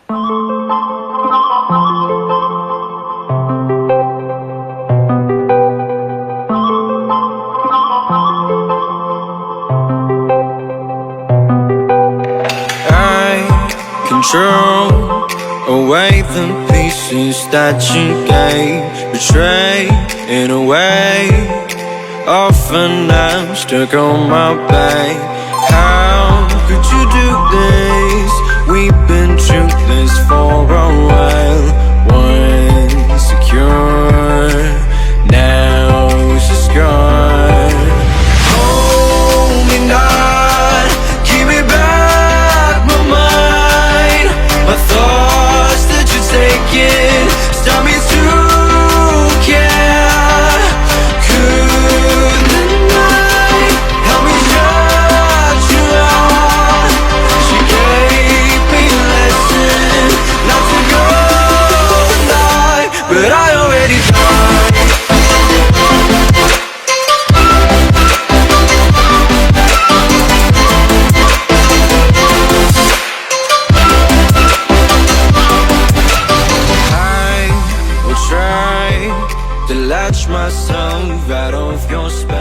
Control away the pieces that you gave, betrayed in a way. Often I'm stuck on my back. How could you do this? We've been through this for a while. Once secure, now it's just gone. Hold me not, give me back my mind. My thoughts that you're taking stop me to care. Could the night help me shut you out? She gave me a lesson not to go alive, but I already tried. Try to latch myself out of your space.